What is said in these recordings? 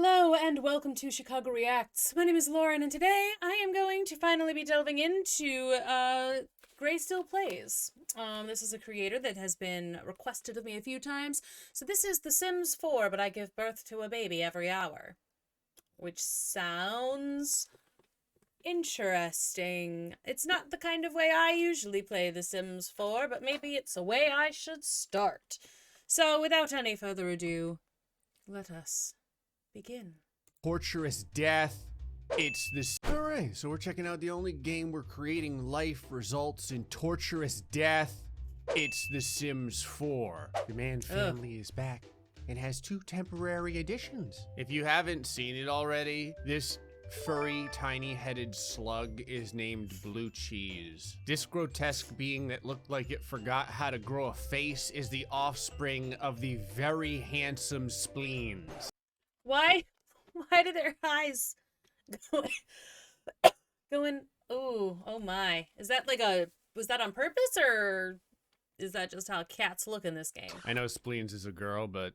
Hello and welcome to Chicago Reacts. My name is Lauren and today I am going to finally be delving into hour-GrayStillPlays. This is a creator that has been requested of me a few times. So this is The Sims 4, but I give birth to a baby every hour. Which sounds interesting. It's not the kind of way I usually play The Sims 4, but maybe it's a way I should start. So without any further ado, let us begin. Torturous death. It's this. Alright, so we're checking out the only game where creating life results in torturous death. It's The Sims 4. Your man family is back and has 2 temporary additions. If you haven't seen it already, this furry, tiny-headed slug is named Blue Cheese. This grotesque being that looked like it forgot how to grow a face is the offspring of the very handsome Spleens. Why do their eyes going, oh my. Is that like was that on purpose or is that just how cats look in this game? I know Spleens is a girl, but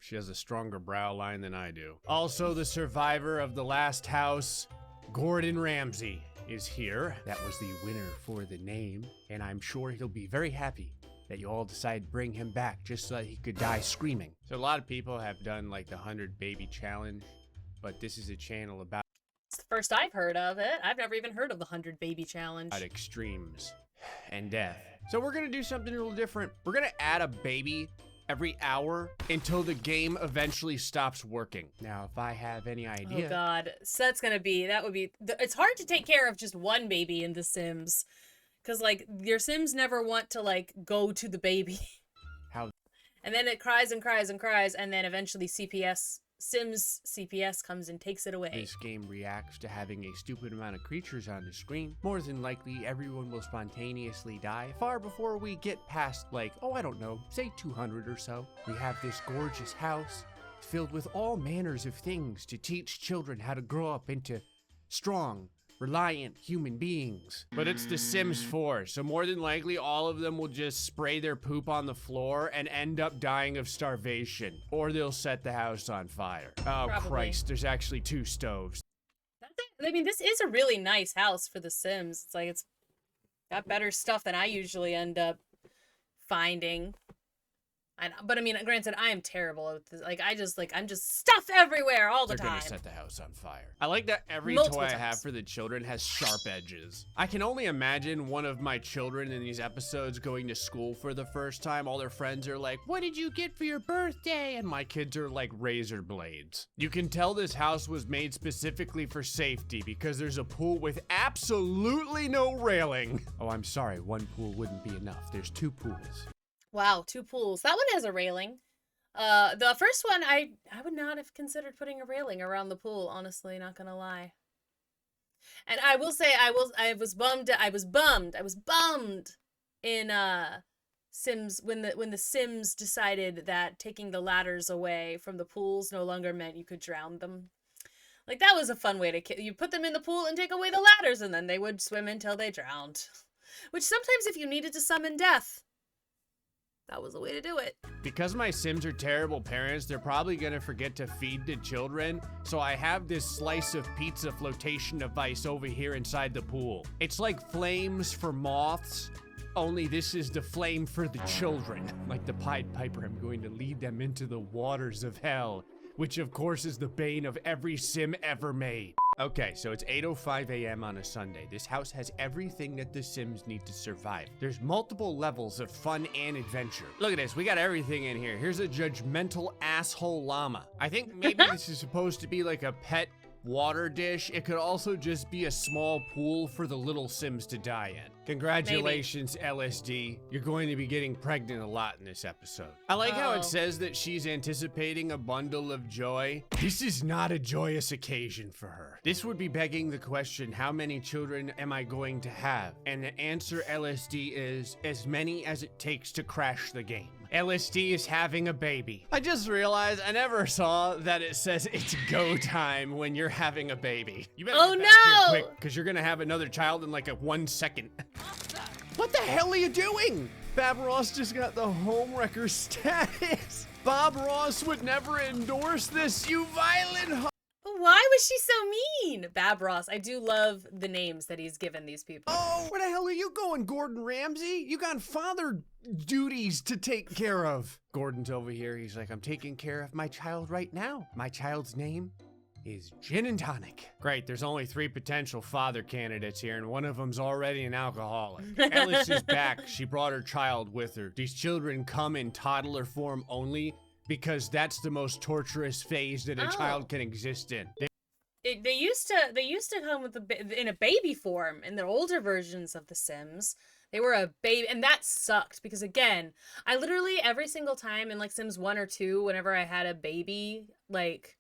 she has a stronger brow line than I do. Also, the survivor of the last house, Gordon Ramsay, is here. That was the winner for the name, and I'm sure he'll be very happy that you all decided to bring him back just so that he could die screaming. So a lot of people have done like the 100 baby challenge, but this is a channel about It's the first I've heard of it. I've never even heard of the 100 baby challenge. extremes and death. So we're gonna do something a little different. We're gonna add a baby every hour until the game eventually stops working. Now, if I have any idea. Oh god, so that would be, it's hard to take care of just one baby in The Sims. Because, like, your Sims never want to, like, go to the baby. How? And then it cries and cries and cries, and then eventually Sims CPS comes and takes it away. This game reacts to having a stupid amount of creatures on the screen. More than likely, everyone will spontaneously die far before we get past, like, oh, I don't know, say 200 or so. We have this gorgeous house filled with all manners of things to teach children how to grow up into strong, reliant human beings. But it's The Sims 4, so more than likely all of them will just spray their poop on the floor and end up dying of starvation. Or they'll set the house on fire. Oh, Probably. Christ, there's actually 2 stoves. I mean, this is a really nice house for The Sims. It's like, it's got better stuff than I usually end up finding. But I mean, granted, I am terrible at this. Like, I'm just stuff everywhere all the time. They're gonna set the house on fire. I like that every Multiple toy I times. have for the children has sharp edges. I can only imagine one of my children in these episodes going to school for the first time. All their friends are like, what did you get for your birthday? And my kids are like razor blades. You can tell this house was made specifically for safety because there's a pool with absolutely no railing. Oh, I'm sorry, 1 pool wouldn't be enough. There's 2 pools. Wow, 2 pools. That one has a railing. The first one, I would not have considered putting a railing around the pool, honestly, not gonna lie. And I will say, I was bummed in Sims when the Sims decided that taking the ladders away from the pools no longer meant you could drown them. Like, that was a fun way to you put them in the pool and take away the ladders, and then they would swim until they drowned. Which sometimes, if you needed to summon death, that was the way to do it. Because my Sims are terrible parents, they're probably gonna forget to feed the children, so I have this slice of pizza flotation device over here inside the pool. It's like flames for moths, only this is the flame for the children. Like the Pied Piper, I'm going to lead them into the waters of hell, which of course is the bane of every Sim ever made. Okay, so it's 8:05 a.m. on a Sunday. This house has everything that the Sims need to survive. There's multiple levels of fun and adventure. Look at this, we got everything in here. Here's a judgmental asshole llama. I think maybe this is supposed to be like a pet water dish. It could also just be a small pool for the little Sims to die in. Congratulations, maybe. LSD. You're going to be getting pregnant a lot in this episode. I like how it says that she's anticipating a bundle of joy. This is not a joyous occasion for her. This would be begging the question, how many children am I going to have? And the answer, LSD, is as many as it takes to crash the game. LSD is having a baby. I just realized I never saw that it says it's go time when you're having a baby. You better get back here quick, because you're gonna have another child in like 1 second. What the hell are you doing? Bob Ross just got the homewrecker status. Bob Ross would never endorse this, you violent Why was she so mean? Bab Ross. I do love the names that he's given these people. Oh, where the hell are you going, Gordon Ramsay? You got father duties to take care of. Gordon's over here. He's like, I'm taking care of my child right now. My child's name is Gin and Tonic. Great, there's only 3 potential father candidates here, and one of them's already an alcoholic. Ellis is back. She brought her child with her. These children come in toddler form only, because that's the most torturous phase that a child can exist in. They used to come with in a baby form in the older versions of The Sims. They were a baby, and that sucked because again, I literally every single time in like Sims 1 or 2, whenever I had a baby, like,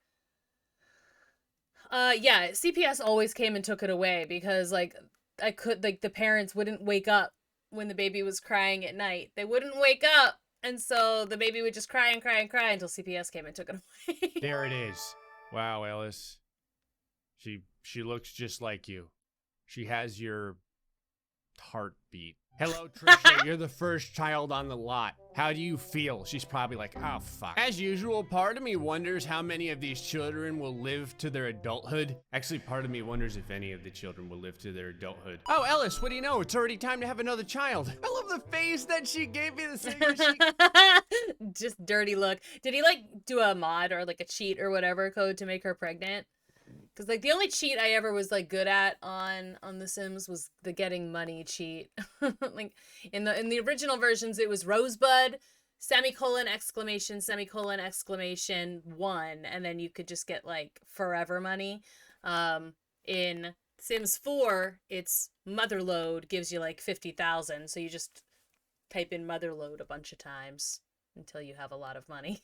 yeah, CPS always came and took it away because like the parents wouldn't wake up when the baby was crying at night. They wouldn't wake up. And so the baby would just cry and cry and cry until CPS came and took it away. There it is. Wow, Ellis. She looks just like you. She has your heartbeat. Hello, Trisha. You're the first child on the lot. How do you feel? She's probably like, oh, fuck. As usual, part of me wonders how many of these children will live to their adulthood. Actually, part of me wonders if any of the children will live to their adulthood. Oh, Ellis, what do you know? It's already time to have another child. I love the face that she gave me. The same Just dirty look. Did he like do a mod or like a cheat or whatever code to make her pregnant? Because like the only cheat I ever was like good at on The Sims was the getting money cheat. Like in the original versions, it was Rosebud, semicolon, exclamation, semicolon, exclamation, 1, and then you could just get like forever money. In Sims 4, it's Motherload gives you like 50,000, so you just type in Motherload a bunch of times until you have a lot of money.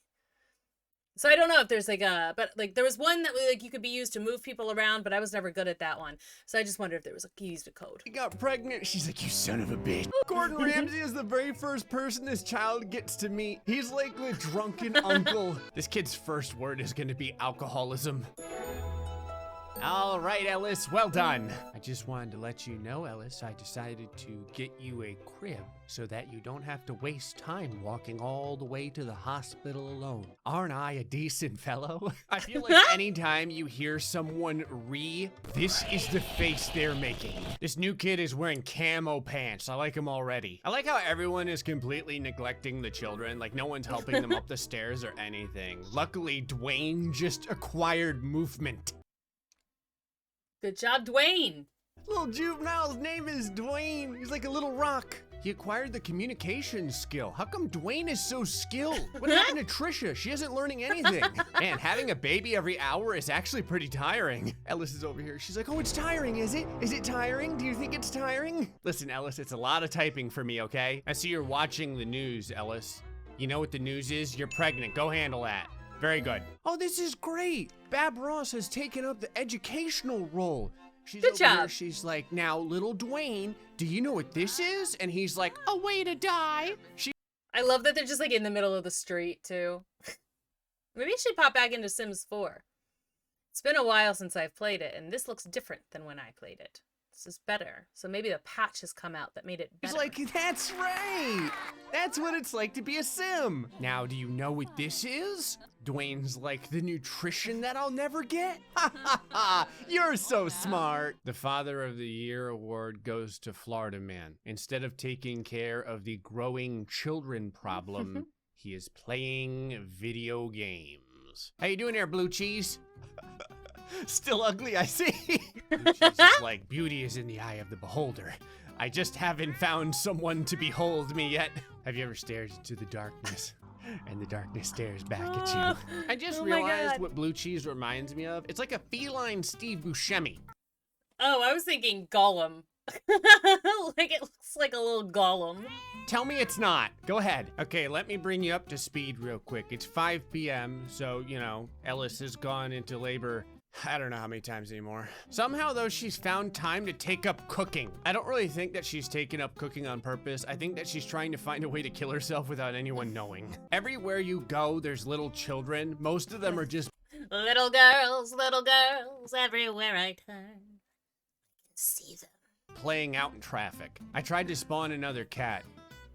So I don't know if there's like but like there was one that like you could be used to move people around, but I was never good at that one. So I just wonder if there was you used a code. She got pregnant. She's like, you son of a bitch. Gordon Ramsay is the very first person this child gets to meet. He's like the drunken uncle. This kid's first word is gonna be alcoholism. All right, Ellis, well done. I just wanted to let you know, Ellis, I decided to get you a crib so that you don't have to waste time walking all the way to the hospital alone. Aren't I a decent fellow? I feel like anytime you hear someone this is the face they're making. This new kid is wearing camo pants. I like him already. I like how everyone is completely neglecting the children. Like no one's helping them up the stairs or anything. Luckily, Dwayne just acquired movement. Good job, Dwayne. Little juvenile's name is Dwayne. He's like a little rock. He acquired the communication skill. How come Dwayne is so skilled? What happened to Trisha? She isn't learning anything. Man, having a baby every hour is actually pretty tiring. Ellis is over here. She's like, oh, it's tiring, is it? Is it tiring? Do you think it's tiring? Listen, Ellis, it's a lot of typing for me, okay? I see you're watching the news, Ellis. You know what the news is? You're pregnant. Go handle that. Very good. Oh, this is great. Bab Ross has taken up the educational role. She's Good over job. Here, she's like, now, little Dwayne, do you know what this is? And he's like, a way to die. I love that they're just like in the middle of the street too. Maybe I should pop back into Sims 4. It's been a while since I've played it, and this looks different than when I played it. This is better. So maybe the patch has come out that made it better. He's like, that's right. That's what it's like to be a sim. Now, do you know what this is? Dwayne's like, the nutrition that I'll never get? Ha ha ha, you're so smart. The Father of the Year award goes to Florida Man. Instead of taking care of the growing children problem, he is playing video games. How you doing there, Blue Cheese? Still ugly, I see. Blue Cheese is like, beauty is in the eye of the beholder. I just haven't found someone to behold me yet. Have you ever stared into the darkness? And the darkness stares back at you. I just realized what Blue Cheese reminds me of. It's like a feline Steve Buscemi. Oh, I was thinking Gollum. Like it looks like a little Gollum. Tell me it's not. Go ahead. Okay, let me bring you up to speed real quick. It's 5 p.m., so, you know, Ellis has gone into labor I don't know how many times anymore. Somehow, though, she's found time to take up cooking. I don't really think that she's taken up cooking on purpose. I think that she's trying to find a way to kill herself without anyone knowing. Everywhere you go, there's little children. Most of them are just little girls, everywhere I turn. I can see them. playing out in traffic. I tried to spawn another cat.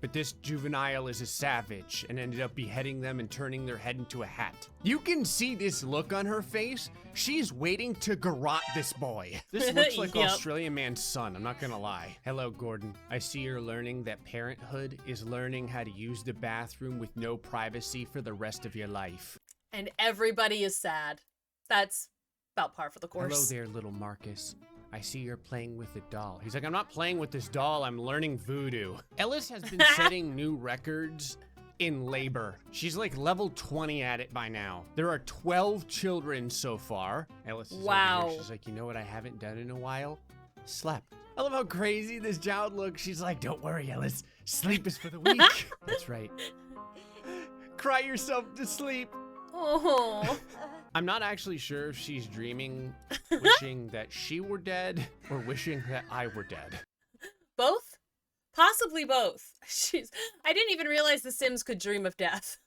but this juvenile is a savage and ended up beheading them and turning their head into a hat. You can see this look on her face. She's waiting to garrote this boy. This looks like Yep. Australian man's son, I'm not gonna lie. Hello, Gordon. I see you're learning that parenthood is learning how to use the bathroom with no privacy for the rest of your life. And everybody is sad. That's about par for the course. Hello there, little Marcus. I see you're playing with a doll. He's like, I'm not playing with this doll, I'm learning voodoo. Ellis has been setting new records in labor. She's like level 20 at it by now. There are 12 children so far. Ellis is over Wow. here. She's like, you know what I haven't done in a while? Slept. I love how crazy this child looks. She's like, don't worry, Ellis. Sleep is for the weak. That's right. Cry yourself to sleep. Oh. I'm not actually sure if she's dreaming, wishing that she were dead, or wishing that I were dead. Both? Possibly both. I didn't even realize the Sims could dream of death.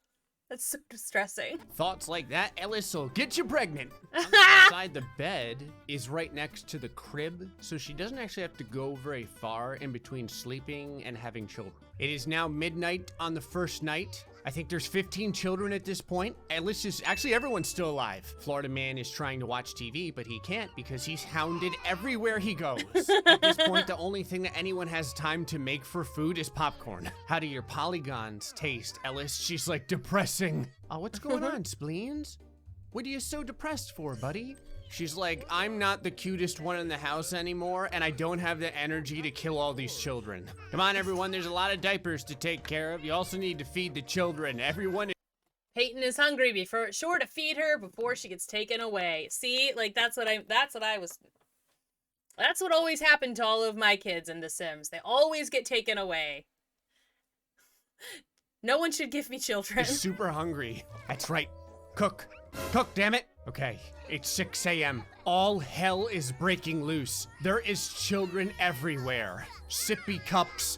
That's so distressing. Thoughts like that, Ellis, will get you pregnant. Inside the bed is right next to the crib, so she doesn't actually have to go very far in between sleeping and having children. It is now midnight on the first night. I think there's 15 children at this point. Ellis is, actually everyone's still alive. Florida man is trying to watch TV, but he can't because he's hounded everywhere he goes. At this point, the only thing that anyone has time to make for food is popcorn. How do your polygons taste, Ellis? She's like, depressing. Oh, what's going on, spleens? What are you so depressed for, buddy? She's like, I'm not the cutest one in the house anymore, and I don't have the energy to kill all these children. Come on, everyone, there's a lot of diapers to take care of. You also need to feed the children. Everyone. Peyton is hungry. Be sure to feed her before she gets taken away. See, like that's what always happened to all of my kids in The Sims. They always get taken away. No one should give me children. Is super hungry. That's right. Cook. Cook, damn it. Okay, it's 6 a.m. All hell is breaking loose. There is children everywhere. Sippy cups.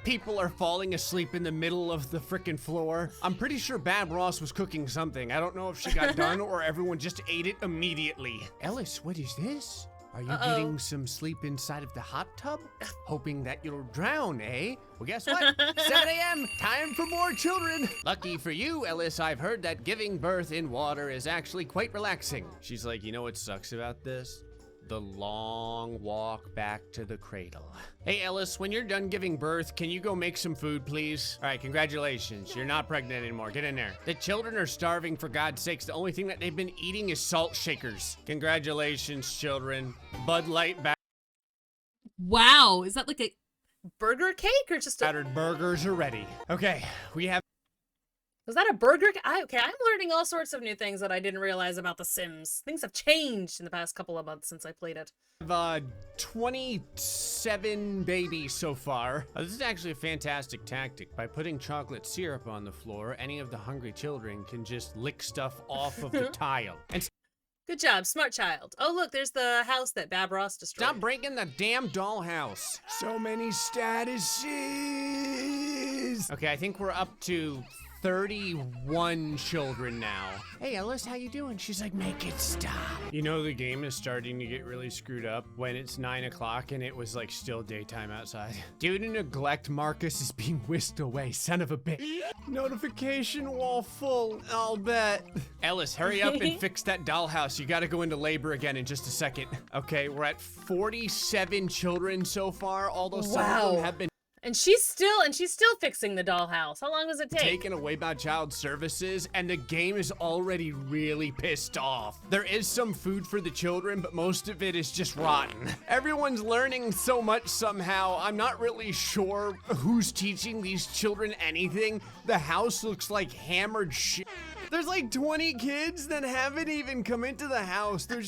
People are falling asleep in the middle of the frickin' floor. I'm pretty sure Bab Ross was cooking something. I don't know if she got done or everyone just ate it immediately. Ellis, what is this? Are you getting some sleep inside of the hot tub? Hoping that you'll drown, eh? Well, guess what? 7 a.m., time for more children. Lucky for you, Ellis, I've heard that giving birth in water is actually quite relaxing. She's like, you know what sucks about this? The long walk back to the cradle. Hey, Ellis, when you're done giving birth, can you go make some food, please? All right, congratulations. You're not pregnant anymore. Get in there. The children are starving, for God's sakes. The only thing that they've been eating is salt shakers. Congratulations, children. Bud Light back. Wow, is that like a burger cake or just a... Battered burgers are ready. Okay, we have Was that a burger? Okay, I'm learning all sorts of new things that I didn't realize about The Sims. Things have changed in the past couple of months since I played it. 27 babies so far. This is actually a fantastic tactic. By putting chocolate syrup on the floor, any of the hungry children can just lick stuff off of the tile. And Good job, smart child. Oh, look, there's the house that Bab Ross destroyed. stop breaking the damn dollhouse. So many statuses. Okay, I think we're up to 31 children now. Hey, Ellis, how you doing? She's like, make it stop. You know the game is starting to get really screwed up when it's 9 o'clock and it was like still daytime outside. Due to neglect, Marcus is being whisked away, son of a bitch. Notification wall full, I'll bet. Ellis, hurry up and fix that dollhouse. You gotta go into labor again in just a second. Okay, we're at 47 children so far, although some of them have been And she's still fixing the dollhouse. How long does it take? taken away by child services, and the game is already really pissed off. There is some food for the children, but most of it is just rotten. Everyone's learning so much somehow. I'm not really sure who's teaching these children anything. The house looks like hammered shit. There's like 20 kids that haven't even come into the house. They're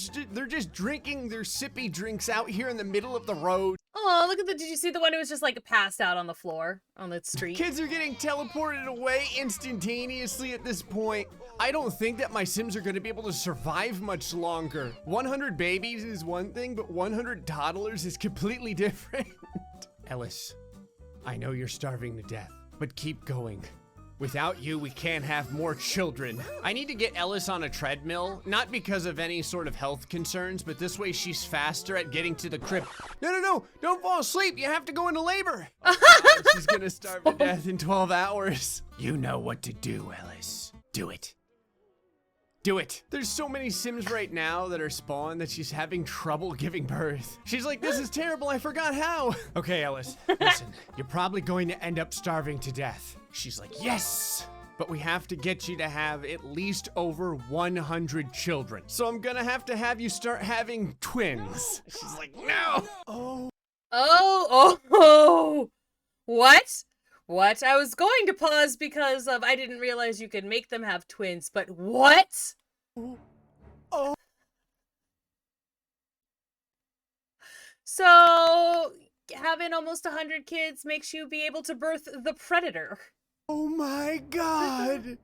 just drinking their sippy drinks out here in the middle of the road. Oh, look at did you see the one who was just like passed out on the floor on the street? Kids are getting teleported away instantaneously at this point. I don't think that my Sims are gonna be able to survive much longer. 100 babies is one thing, but 100 toddlers is completely different. Ellis, I know you're starving to death, but keep going. Without you, we can't have more children. I need to get Ellis on a treadmill, not because of any sort of health concerns, but this way she's faster at getting to the crib. No, don't fall asleep. You have to go into labor. Oh, she's gonna starve to death in 12 hours. You know what to do, Ellis. Do it. Do it. There's so many Sims right now that are spawned that she's having trouble giving birth. She's like, this is terrible, I forgot how. Okay, Ellis, listen, you're probably going to end up starving to death. She's like, yes, but we have to get you to have at least over 100 children. So I'm gonna have you start having twins. She's like, no. Oh. What? What? I was going to pause because I didn't realize you could make them have twins, but what? Oh. So, having almost 100 kids makes you be able to birth the predator. Oh my God.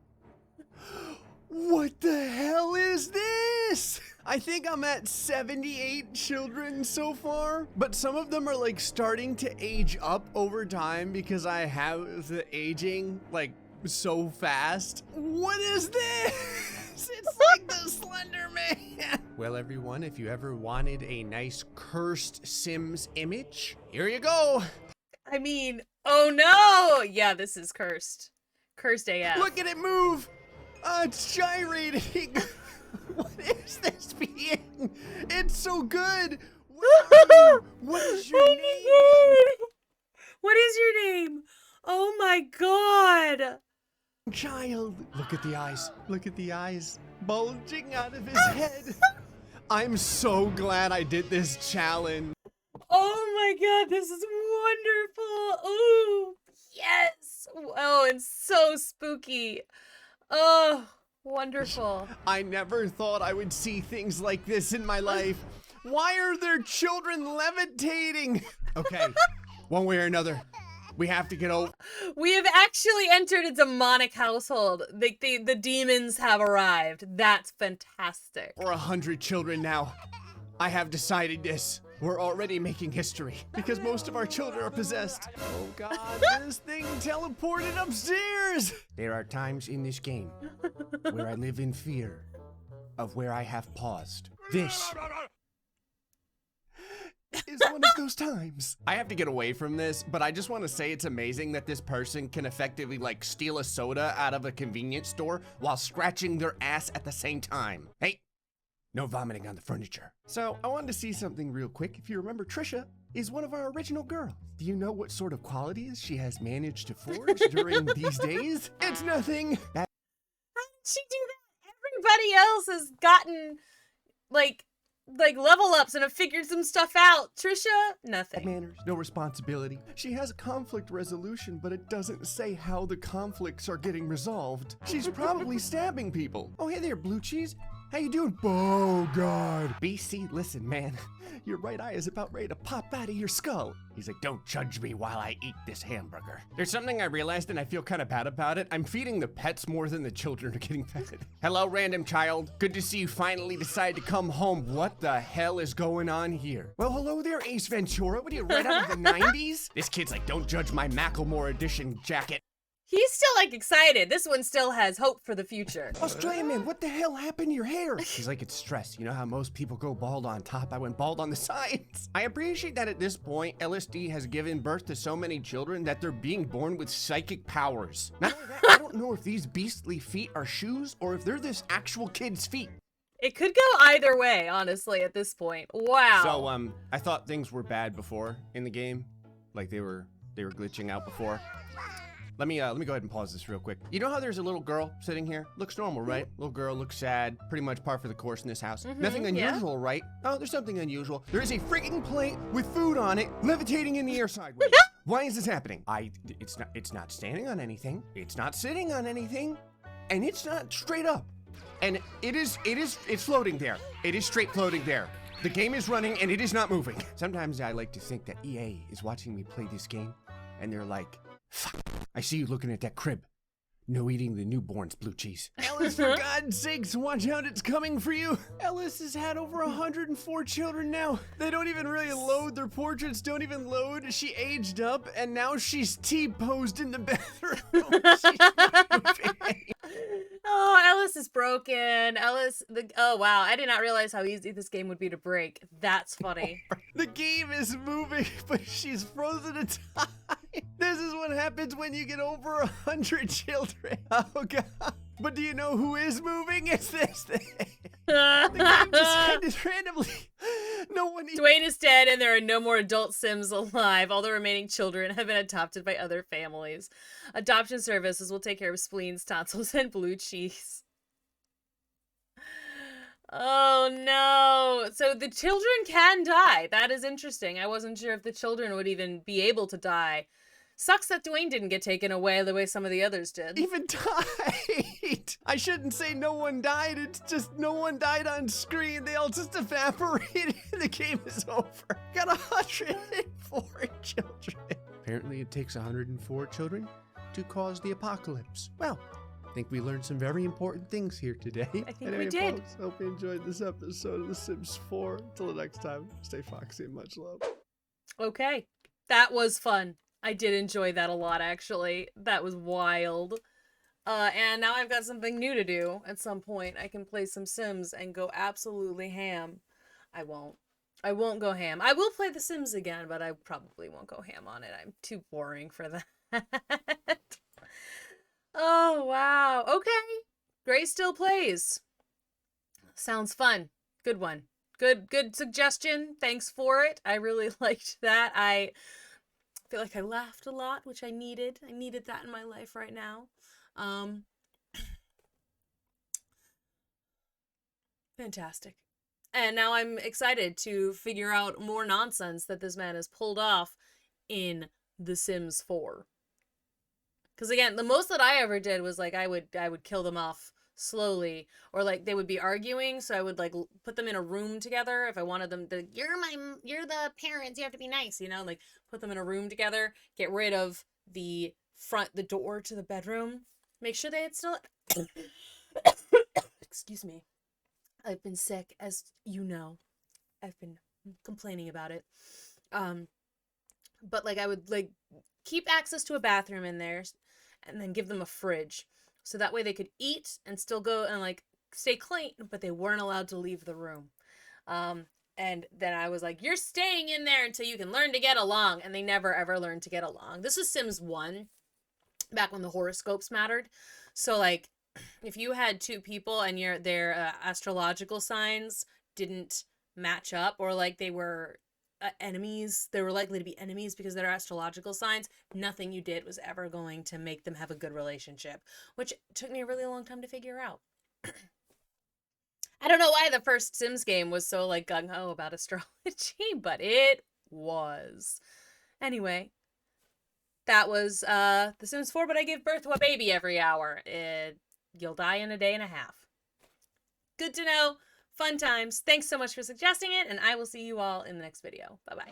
What the hell is this? I think I'm at 78 children so far, but some of them are like starting to age up over time because I have the aging like so fast. What is this? It's like the Slender Man. Well, everyone, if you ever wanted a nice cursed Sims image, here you go. I mean, oh no! Yeah, this is cursed. Cursed AF. Look at it move. It's gyrating. What is this being? It's so good. What is your name? What is your name? Oh my God. Child. Look at the eyes. Look at the eyes bulging out of his head. I'm so glad I did this challenge. Oh my God, this is wonderful. Ooh, yes. Oh, and so spooky. Oh, wonderful. I never thought I would see things like this in my life. Why are there children levitating? Okay, one way or another, we have to get over. We have actually entered a demonic household. The demons have arrived. That's fantastic. We're 100 children now. I have decided this. We're already making history because most of our children are possessed. Oh God, this thing teleported upstairs. There are times in this game where I live in fear of where I have paused. This is one of those times. I have to get away from this, but I just want to say it's amazing that this person can effectively like steal a soda out of a convenience store while scratching their ass at the same time. Hey. No vomiting on the furniture. So I wanted to see something real quick. If you remember, Trisha is one of our original girls. Do you know what sort of qualities she has managed to forge during these days? It's nothing. How did she do that? Everybody else has gotten like level ups and have figured some stuff out. Trisha, nothing. Manners, no responsibility. She has a conflict resolution, but it doesn't say how the conflicts are getting resolved. She's probably stabbing people. Oh, hey there, Blue Cheese. How you doing? Oh, God. BC, listen, man. Your right eye is about ready to pop out of your skull. He's like, don't judge me while I eat this hamburger. There's something I realized and I feel kind of bad about it. I'm feeding the pets more than the children are getting fed. Hello, random child. Good to see you finally decide to come home. What the hell is going on here? Well, hello there, Ace Ventura. What are you, right out of the 90s? This kid's like, don't judge my Macklemore edition jacket. He's still like excited. This one still has hope for the future. Australian man, what the hell happened to your hair? He's like, it's stress. You know how most people go bald on top? I went bald on the sides. I appreciate that at this point, LSD has given birth to so many children that they're being born with psychic powers. Not only that, I don't know if these beastly feet are shoes or if they're this actual kid's feet. It could go either way, honestly, at this point. Wow. So, I thought things were bad before in the game. Like they were glitching out before. Let me go ahead and pause this real quick. You know how there's a little girl sitting here? Looks normal, right? Little girl, looks sad. Pretty much par for the course in this house. Nothing unusual, right? Oh, there's something unusual. There is a freaking plate with food on it, levitating in the air sideways. Why is this happening? It's not standing on anything. It's not sitting on anything. And it's not straight up. And it's floating there. It is straight floating there. The game is running and it is not moving. Sometimes I like to think that EA is watching me play this game and they're like, fuck, I see you looking at that crib. No eating the newborns, Blue Cheese. Ellis, for God's sakes, watch out, it's coming for you. Ellis has had over 104 children now. They don't even really load, their portraits don't even load. She aged up and now she's T-posed in the bathroom. She's oh wow, I did not realize how easy this game would be to break. That's funny. The game is moving, but she's frozen in time. This is what happens when you get over 100 children. Oh god. But do you know who is moving? It's this thing. The game just ended randomly. No one. Dwayne is dead, and there are no more adult Sims alive. All the remaining children have been adopted by other families. Adoption services will take care of spleens, tonsils, and blue cheese. Oh no. So the children can die. That is interesting. I wasn't sure if the children would even be able to die. Sucks that Dwayne didn't get taken away the way some of the others did. Even died. I shouldn't say no one died. It's just no one died on screen. They all just evaporated and the game is over. Got 104 children. Apparently it takes 104 children to cause the apocalypse. Well, I think we learned some very important things here today. I think we did. Folks, hope you enjoyed this episode of The Sims 4. Until the next time, stay foxy and much love. Okay. That was fun. I did enjoy that a lot, actually. That was wild. And now I've got something new to do at some point. I can play some Sims and go absolutely ham. I won't. I won't go ham. I will play The Sims again, but I probably won't go ham on it. I'm too boring for that. Oh, wow. Okay. GrayStillPlays. Sounds fun. Good one. Good suggestion. Thanks for it. I really liked that. I feel like I laughed a lot, which I needed. I needed that in my life right now. Fantastic. And now I'm excited to figure out more nonsense that this man has pulled off in The Sims 4. Because again, the most that I ever did was like I would kill them off slowly, or like they would be arguing, so I would like put them in a room together if I wanted them to. You're the parents, you have to be nice, you know, like put them in a room together, get rid of the door to the bedroom, make sure they had still. Excuse me, I've been sick, as you know. I've been complaining about it. But like I would like keep access to a bathroom in there, and then give them a fridge. So that way they could eat and still go and like stay clean, but they weren't allowed to leave the room. And then I was like, you're staying in there until you can learn to get along. And they never ever learned to get along. This was Sims 1, back when the horoscopes mattered. So like if you had two people and their astrological signs didn't match up, or like they were enemies, they were likely to be enemies because of their astrological signs, nothing you did was ever going to make them have a good relationship, which took me a really long time to figure out. I don't know why the first Sims game was so like gung-ho about astrology, but it was. Anyway, that was The Sims 4, but I give birth to a baby every hour. You'll die in a day and a half. Good to know. Fun times. Thanks so much for suggesting it, and I will see you all in the next video. Bye-bye.